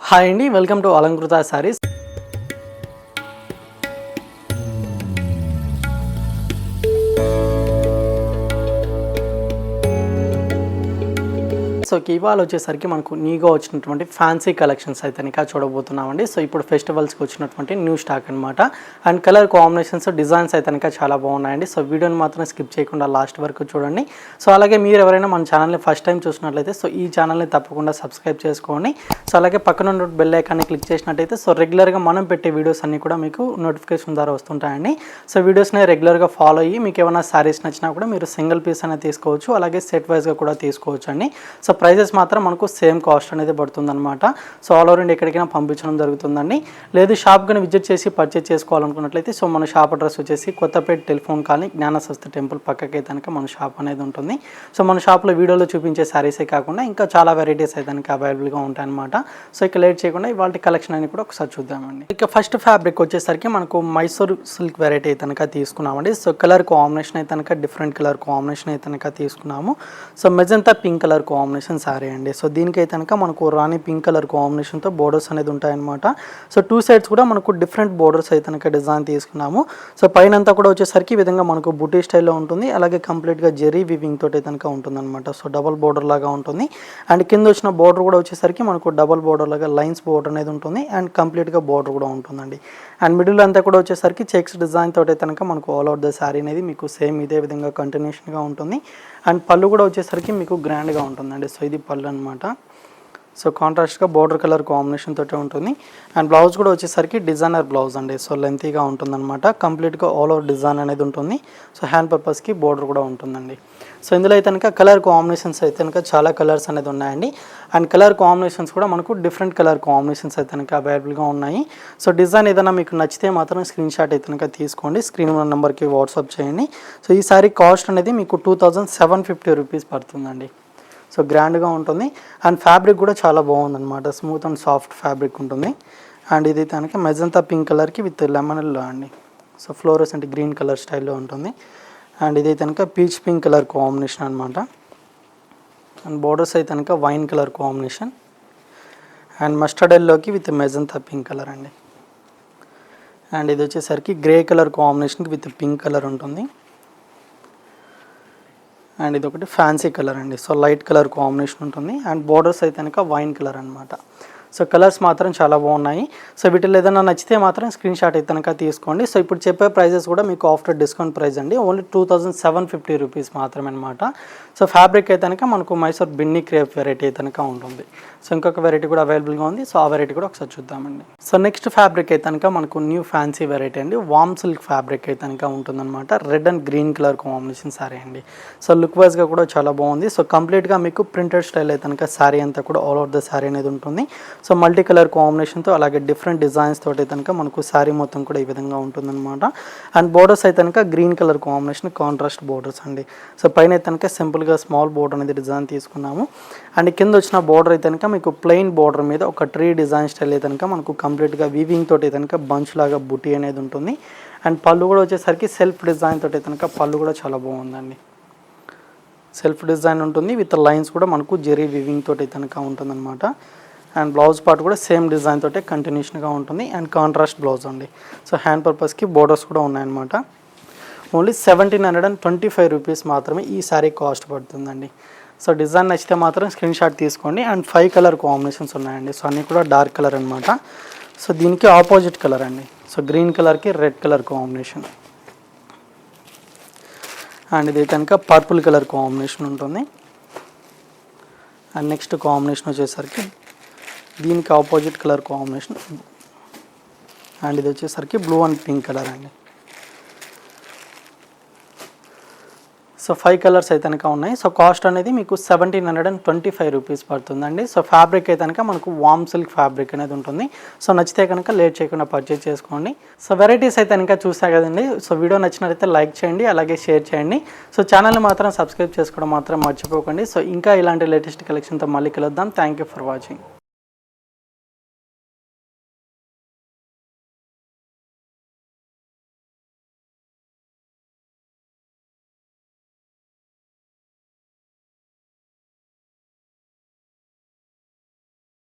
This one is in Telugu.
హాయ్ అండి, welcome to Alankrita saris. So ఇవాళ వచ్చేసరికి మనకు న్యూగా వచ్చినటువంటి ఫ్యాన్సీ కలెక్షన్స్ అయితే ఇంకా చూడబోతున్నామండి. సో ఇప్పుడు ఫెస్టివల్స్కి వచ్చినటువంటి న్యూ స్టాక్ అనమాట. అండ్ కలర్ కాంబినేషన్స్, డిజైన్స్ అయితే ఇంకా చాలా బాగున్నాయండి. సో వీడియోని మాత్రం స్కిప్ చేయకుండా లాస్ట్ వరకు చూడండి. సో అలాగే మీరు ఎవరైనా మన ఛానల్ని ఫస్ట్ టైం చూసినట్లయితే సో ఈ ఛానల్ని తప్పకుండా సబ్స్క్రైబ్ చేసుకోండి. సో అలాగే పక్కన ఉన్న బెల్ ఐకాన్ని క్లిక్ చేసినట్టయితే సో రెగ్యులర్గా మనం పెట్టే వీడియోస్ అన్నీ కూడా మీకు నోటిఫికేషన్ ద్వారా వస్తుంటాయండి. సో వీడియోస్ని రెగ్యులర్గా ఫాలో అయ్యి మీకు ఏమైనా శారీస్ నచ్చినా కూడా మీరు సింగిల్ పీస్ అనేది తీసుకోవచ్చు, అలాగే సెట్ వైజ్గా కూడా తీసుకోవచ్చు అండి. సో ప్రైజెస్ మాత్రం మనకు సేమ్ కాస్ట్ అనేది పడుతుందన్నమాట. సో ఆల్ ఓవర్ ఇండియా ఎక్కడికైనా పంపించడం జరుగుతుందండి. లేదు షాప్ కానీ విజిట్ చేసి పర్చేస్ చేసుకోవాలనుకున్నట్లయితే సో మన షాప్ అడ్రస్ వచ్చేసి కొత్తపేట టెలిఫోన్ కాలనీ జ్ఞానశక్తి టెంపుల్ పక్కకి అయితే మన షాప్ అనేది ఉంటుంది. సో మన షాప్లో వీడియోలో చూపించే శారీసే కాకుండా ఇంకా చాలా వెరైటీస్ అయితే అవైలబుల్గా ఉంటాయన్నమాట. సో ఇక లేట్ చేయకుండా ఇవాళ కలెక్షన్ అని కూడా ఒకసారి చూద్దామండి. ఇక ఫస్ట్ ఫ్యాబ్రిక్ వచ్చేసరికి మనకు మైసూర్ సిల్క్ వెరైటీ అయితే తీసుకున్నామండి. సో కలర్ కాంబినేషన్ అయితే డిఫరెంట్ కలర్ కాంబినేషన్ అయితే తీసుకున్నాము. So magenta pink colour combination sari అండి. సో దీనికైతే మనకు రాణి పింక్ కలర్ కాంబినేషన్తో బోర్డర్స్ అనేది ఉంటాయన్నమాట. సో టూ సైడ్స్ కూడా మనకు డిఫరెంట్ బోర్డర్స్ అయితే డిజైన్ తీసుకున్నాము. సో పైన అంతా కూడా వచ్చేసరికి ఈ విధంగా మనకు బుటీ స్టైల్లో ఉంటుంది, అలాగే కంప్లీట్గా జెరీ వివింగ్ తోటి అయితే ఉంటుందన్నమాట. సో డబల్ బోర్డర్ లాగా ఉంటుంది. అండ్ కింద వచ్చిన బోర్డర్ కూడా వచ్చేసరికి మనకు డబల్ బోర్డర్ లాగా లైన్స్ బోర్డర్ అనేది ఉంటుంది అండ్ కంప్లీట్గా బోర్డర్ కూడా ఉంటుందండి. అండ్ మిడిల్ అంతా కూడా వచ్చేసరికి చెక్స్ డిజైన్ తోటి అయితే మనకు ఆల్ అవుట్ ద శారీ అనేది మీకు సేమ్ ఇదే విధంగా కంటిన్యూషన్గా ఉంటుంది. అండ్ పళ్ళు కూడా వచ్చేసరికి మీకు గ్రాండ్గా ఉంటుందండి. సో ఇది పళ్ళు అనమాట. సో కాంట్రాస్ట్గా బోర్డర్ కలర్ కాంబినేషన్ తోటే ఉంటుంది. అండ్ బ్లౌజ్ కూడా వచ్చేసరికి డిజైనర్ బ్లౌజ్ అండి. సో లెంతీగా ఉంటుందన్నమాట. కంప్లీట్గా ఆల్ ఓవర్ డిజైన్ అనేది ఉంటుంది. సో హ్యాండ్ పర్పస్కి బోర్డర్ కూడా ఉంటుందండి. సో ఇందులో అయితే కలర్ కాంబినేషన్స్ అయితే చాలా కలర్స్ అనేది ఉన్నాయండి. అండ్ కలర్ కాంబినేషన్స్ కూడా మనకు డిఫరెంట్ కలర్ కాంబినేషన్స్ అయితే అవైలబుల్గా ఉన్నాయి. సో డిజైన్ ఏదైనా మీకు నచ్చితే మాత్రం స్క్రీన్ షాట్ అయితే తీసుకోండి, స్క్రీన్ ఉన్న నెంబర్కి వాట్సాప్ చేయండి. సో ఈ సారీ కాస్ట్ అనేది మీకు 2750 రూపీస్ పడుతుందండి. సో గ్రాండ్గా ఉంటుంది. అండ్ ఫ్యాబ్రిక్ కూడా చాలా బాగుందన్నమాట. స్మూత్ అండ్ సాఫ్ట్ ఫ్యాబ్రిక్ ఉంటుంది. అండ్ ఇది తనకి మెజంతా పింక్ కలర్కి విత్ లెమన్ ఎల్లో అండి. సో ఫ్లోరసెంట్ గ్రీన్ కలర్ స్టైల్లో ఉంటుంది. అండ్ ఇది కనుక పీచ్ పింక్ కలర్ కాంబినేషన్ అనమాట. అండ్ బోర్డర్స్ అయితే కనుక wine colour combination and mustard ఎల్లోకి విత్ మెజంతా పింక్ కలర్ అండి. అండ్ ఇది వచ్చేసరికి గ్రే కలర్ కాంబినేషన్కి విత్ పింక్ కలర్ ఉంటుంది. అండ్ ఇది ఒకటి ఫ్యాన్సీ కలర్ అండి. సో లైట్ కలర్ కాంబినేషన్ ఉంటుంది. అండ్ బోర్డర్స్ అయితే కనుక వైన్ కలర్ అనమాట. సో కలర్స్ మాత్రం చాలా బాగున్నాయి. సో వీటిలో ఏదైనా నచ్చితే మాత్రం స్క్రీన్ షాట్ అయితే కనుక తీసుకోండి. సో ఇప్పుడు చెప్పే ప్రైజెస్ కూడా మీకు ఆఫ్టర్ డిస్కౌంట్ ప్రైస్ అండి. ఓన్లీ 2750 రూపీస్ మాత్రమే అనమాట. సో ఫ్యాబ్రిక్ అయితే కనుక మనకు మైసూర్ బిన్ని క్రేప్ వెరైటీ అయితే కనుక ఉంటుంది. సో ఇంకొక వెరైటీ కూడా అవైలబుల్గా ఉంది. సో ఆ వెరైటీ కూడా ఒకసారి చూద్దామండి. సో నెక్స్ట్ ఫ్యాబ్రిక్ అయితే కనుక మనకు న్యూ ఫ్యాన్సీ వెరైటీ అండి. వామ్ సిల్క్ ఫ్యాబ్రిక్ అయితే కనుక ఉంటుందన్నమాట. Red and green colour combination sari అండి. సో లుక్ వైజ్గా కూడా చాలా బాగుంది. సో కంప్లీట్గా మీకు ప్రింటెడ్ స్టైల్ అయితే కనుక శారీ అంతా కూడా ఆల్ ఓవర్ ద శారీ అనేది ఉంటుంది. సో మల్టీ కలర్ కాంబినేషన్తో అలాగే డిఫరెంట్ డిజైన్స్ తోటి కనుక మనకు శారీ మొత్తం కూడా ఈ విధంగా ఉంటుందన్నమాట. అండ్ బోర్డర్స్ అయితే కనుక green colour combination contrast borders అండి. సో పైన అయితే కనుక సింపుల్గా స్మాల్ బోర్డర్ అనేది డిజైన్ తీసుకున్నాము. అండ్ కింద వచ్చిన బోర్డర్ అయితే కనుక మీకు ప్లెయిన్ బోర్డర్ మీద ఒక ట్రీ డిజైన్ స్టైల్ అయితే కనుక మనకు కంప్లీట్గా వీవింగ్ తోటి కనుక బంచ్ లాగా బుటీ అనేది ఉంటుంది. అండ్ పళ్ళు కూడా వచ్చేసరికి సెల్ఫ్ డిజైన్ తోటి కనుక పళ్ళు కూడా చాలా బాగుందండి. సెల్ఫ్ డిజైన్ ఉంటుంది విత్ లైన్స్ కూడా మనకు జెరీ వీవింగ్ తోటి కనుక ఉంటుందన్నమాట. అండ్ బ్లౌజ్ పార్ట్ కూడా సేమ్ డిజైన్ తోటే కంటిన్యూషన్గా ఉంటుంది. అండ్ కాంట్రాస్ట్ బ్లౌజ్ అండి. సో హ్యాండ్ పర్పస్కి బోర్డర్స్ కూడా ఉన్నాయన్నమాట. ఓన్లీ 1725 రూపీస్ మాత్రమే ఈ శారీ కాస్ట్ పడుతుందండి. సో డిజైన్ నచ్చితే మాత్రం స్క్రీన్ షాట్ తీసుకోండి. అండ్ 5 కలర్ కాంబినేషన్స్ ఉన్నాయండి. సో అన్నీ కూడా డార్క్ కలర్ అనమాట. సో దీనికి ఆపోజిట్ కలర్ అండి. సో గ్రీన్ కలర్కి రెడ్ కలర్ కాంబినేషన్. అండ్ ఇది కనుక పర్పుల్ కలర్ కాంబినేషన్ ఉంటుంది. అండ్ నెక్స్ట్ కాంబినేషన్ వచ్చేసరికి దీనికి ఆపోజిట్ కలర్ కాంబినేషన్. అండ్ ఇది వచ్చేసరికి బ్లూ అండ్ పింక్ కలర్ అండి. సో 5 కలర్స్ అయితే కనుక ఉన్నాయి. సో కాస్ట్ అనేది మీకు 1725 రూపీస్ పడుతుందండి. సో ఫ్యాబ్రిక్ అయితే కనుక మనకు వామ్ సిల్క్ ఫ్యాబ్రిక్ అనేది ఉంటుంది. సో నచ్చితే కనుక లేట్ చేయకుండా పర్చేజ్ చేసుకోండి. సో వెరైటీస్ అయితే కనుక చూసా కదండి. సో వీడియో నచ్చినట్లయితే లైక్ చేయండి, అలాగే షేర్ చేయండి. సో ఛానల్ని మాత్రం సబ్స్క్రైబ్ చేసుకోవడం మాత్రం మర్చిపోకండి. సో ఇంకా ఇలాంటి లేటెస్ట్ కలెక్షన్తో మళ్ళీ కలుద్దాం. Thank you for watching.